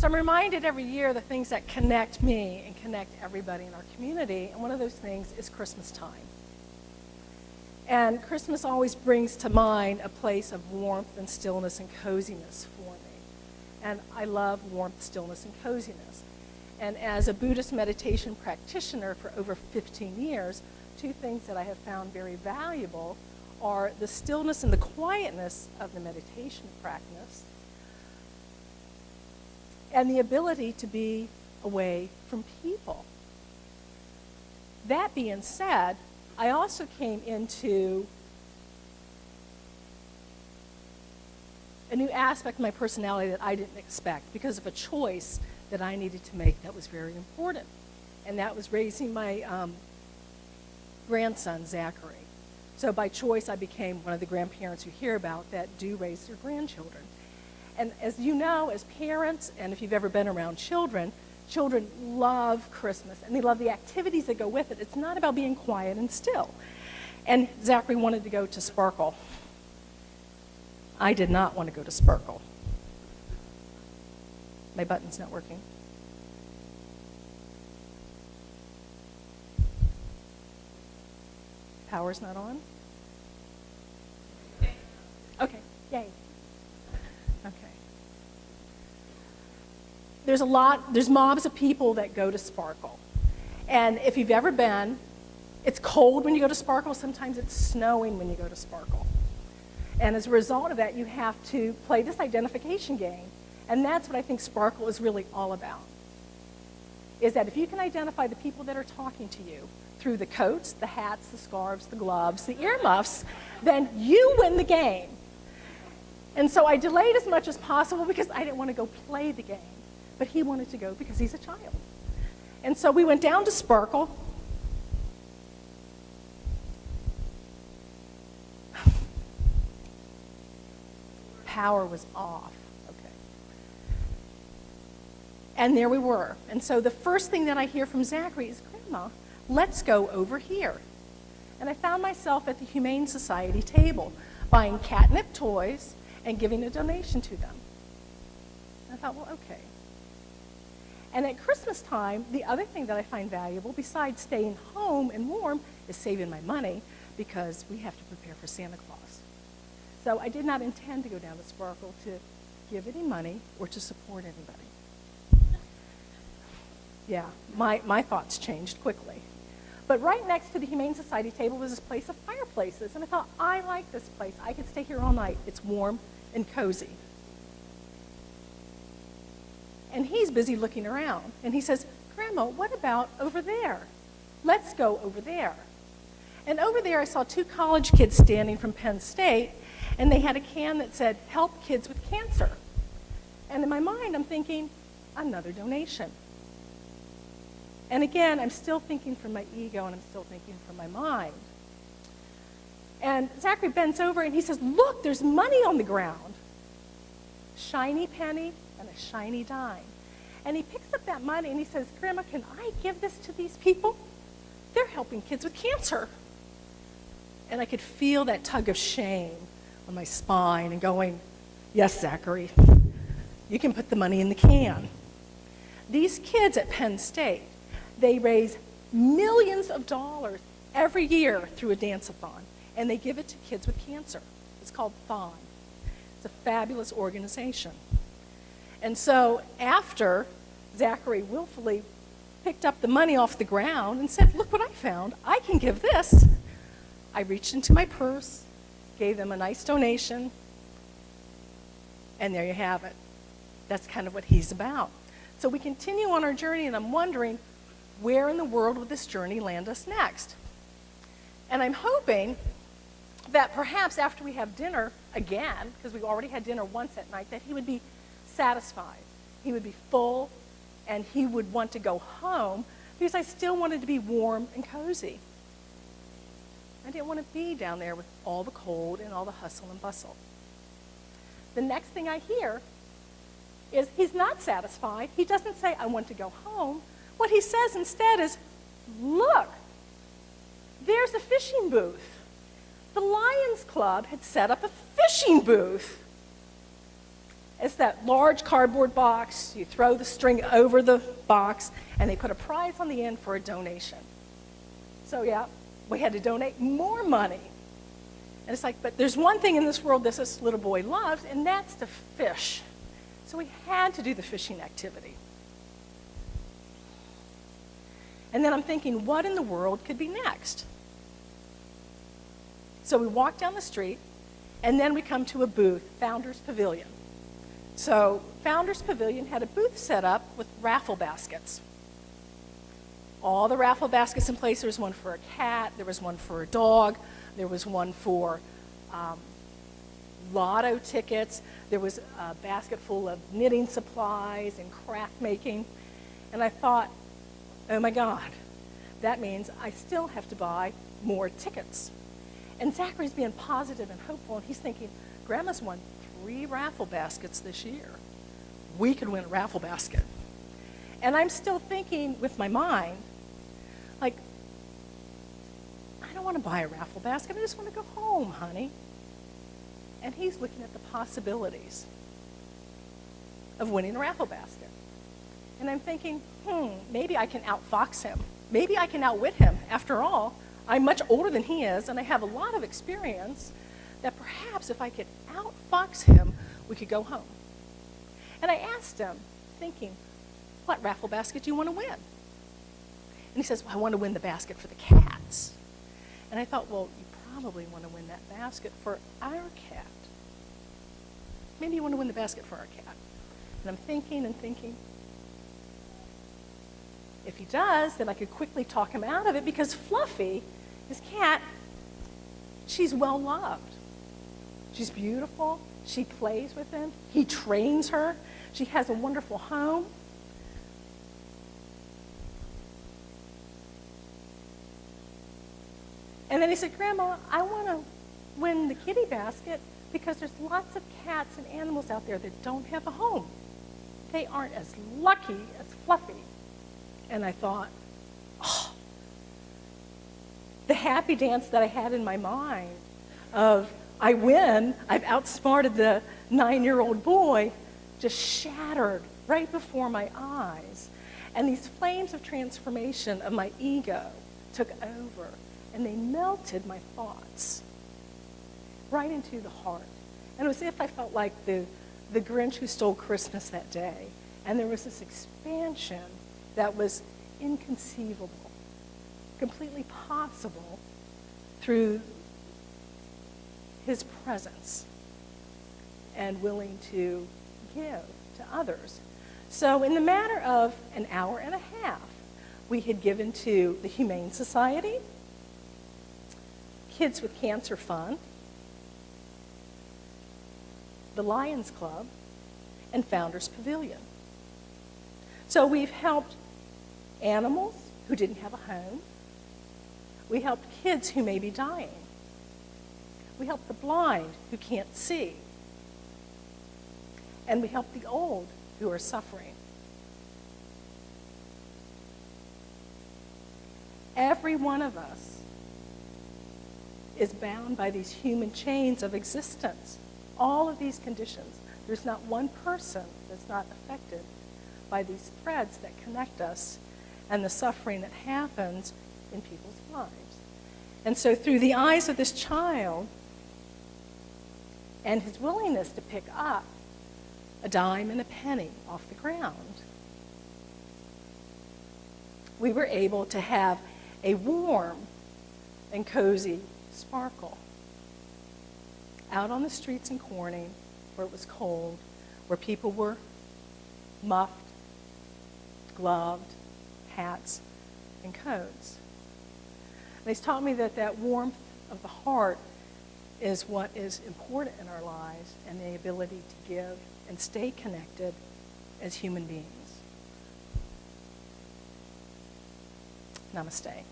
So I'm reminded every year of the things that connect me and connect everybody in our community, and one of those things is Christmas time. And Christmas always brings to mind a place of warmth and stillness and coziness for me. And I love warmth, stillness, and coziness. And as a Buddhist meditation practitioner for over 15 years, two things that I have found very valuable are the stillness and the quietness of the meditation practice, and the ability to be away from people. That being said, I also came into a new aspect of my personality that I didn't expect because of a choice that I needed to make that was very important. And that was raising my grandson, Zachary. So by choice, I became one of the grandparents you hear about that do raise their grandchildren. And as you know, as parents, and if you've ever been around children, children love Christmas, and they love the activities that go with it. It's not about being quiet and still. And Zachary wanted to go to Sparkle. I did not want to go to Sparkle. My button's not working. Power's not on? Okay, yay. Okay. There's mobs of people that go to Sparkle. And if you've ever been, it's cold when you go to Sparkle. Sometimes it's snowing when you go to Sparkle. And as a result of that, you have to play this identification game. And that's what I think Sparkle is really all about. Is that if you can identify the people that are talking to you through the coats, the hats, the scarves, the gloves, the earmuffs, then you win the game. And so I delayed as much as possible because I didn't want to go play the game. But he wanted to go because he's a child. And so we went down to Sparkle. Power was off. Okay. And there we were. And so the first thing that I hear from Zachary is, Grandma, let's go over here. And I found myself at the Humane Society table buying catnip toys and giving a donation to them. And I thought, well, okay. And at Christmas time, the other thing that I find valuable, besides staying home and warm, is saving my money because we have to prepare for Santa Claus. So I did not intend to go down to Sparkle to give any money or to support anybody. Yeah, my thoughts changed quickly. But right next to the Humane Society table was this place of fireplaces. And I thought, I like this place. I could stay here all night. It's warm and cozy. And he's busy looking around. And he says, Grandma, what about over there? Let's go over there. And over there, I saw two college kids standing from Penn State, and they had a can that said, Help Kids with Cancer. And in my mind, I'm thinking, another donation. And again, I'm still thinking from my ego, and I'm still thinking from my mind. And Zachary bends over, and he says, look, there's money on the ground. Shiny penny and a shiny dime. And he picks up that money, and he says, Grandma, can I give this to these people? They're helping kids with cancer. And I could feel that tug of shame on my spine and going, yes, Zachary, you can put the money in the can. These kids at Penn State, they raise millions of dollars every year through a dance-a-thon, and they give it to kids with cancer. It's called Thon. It's a fabulous organization. And so after Zachary willfully picked up the money off the ground and said, look what I found, I can give this, I reached into my purse, gave them a nice donation, and there you have it. That's kind of what he's about. So we continue on our journey, and I'm wondering, where in the world will this journey land us next? And I'm hoping that perhaps after we have dinner again, because we already had dinner once at night, that he would be satisfied. He would be full, and he would want to go home because I still wanted to be warm and cozy. I didn't want to be down there with all the cold and all the hustle and bustle. The next thing I hear is he's not satisfied. He doesn't say, I want to go home. What he says instead is, look, there's a fishing booth. The Lions Club had set up a fishing booth. It's that large cardboard box. You throw the string over the box, and they put a prize on the end for a donation. So yeah, we had to donate more money. And it's like, but there's one thing in this world that this little boy loves, and that's to fish. So we had to do the fishing activity. And then I'm thinking, what in the world could be next? So we walk down the street, and then we come to a booth, Founders Pavilion. So Founders Pavilion had a booth set up with raffle baskets. All the raffle baskets in place. There was one for a cat, there was one for a dog, there was one for lotto tickets, there was a basket full of knitting supplies and craft making. And I thought, oh my God, that means I still have to buy more tickets. And Zachary's being positive and hopeful, and he's thinking, Grandma's won 3 raffle baskets this year. We could win a raffle basket. And I'm still thinking with my mind, like, I don't want to buy a raffle basket. I just want to go home, honey. And he's looking at the possibilities of winning a raffle basket. And I'm thinking, maybe I can outfox him. Maybe I can outwit him. After all, I'm much older than he is, and I have a lot of experience that perhaps if I could outfox him, we could go home. And I asked him, thinking, what raffle basket do you want to win? And he says, well, I want to win the basket for the cats. And I thought, well, you probably want to win that basket for our cat. Maybe you want to win the basket for our cat. And I'm thinking and thinking. If he does, then I could quickly talk him out of it, because Fluffy, his cat, she's well loved. She's beautiful. She plays with him. He trains her. She has a wonderful home. And then he said, Grandma, I want to win the kitty basket because there's lots of cats and animals out there that don't have a home. They aren't as lucky as Fluffy. And I thought, oh, the happy dance that I had in my mind of I win, I've outsmarted the 9-year-old boy, just shattered right before my eyes. And these flames of transformation of my ego took over, and they melted my thoughts right into the heart. And it was as if I felt like the Grinch who stole Christmas that day. And there was this expansion that was inconceivable, completely possible through his presence and willing to give to others. So in the matter of an hour and a half, we had given to the Humane Society, Kids with Cancer Fund, the Lions Club, and Founders Pavilion. So we've helped animals who didn't have a home. We helped kids who may be dying. We help the blind who can't see. And we help the old who are suffering. Every one of us is bound by these human chains of existence. All of these conditions. There's not one person that's not affected by these threads that connect us and the suffering that happens in people's lives. And so through the eyes of this child and his willingness to pick up a dime and a penny off the ground, we were able to have a warm and cozy sparkle out on the streets in Corning where it was cold, where people were muffed, gloved, hats, and coats. And he's taught me that that warmth of the heart is what is important in our lives, and the ability to give and stay connected as human beings. Namaste.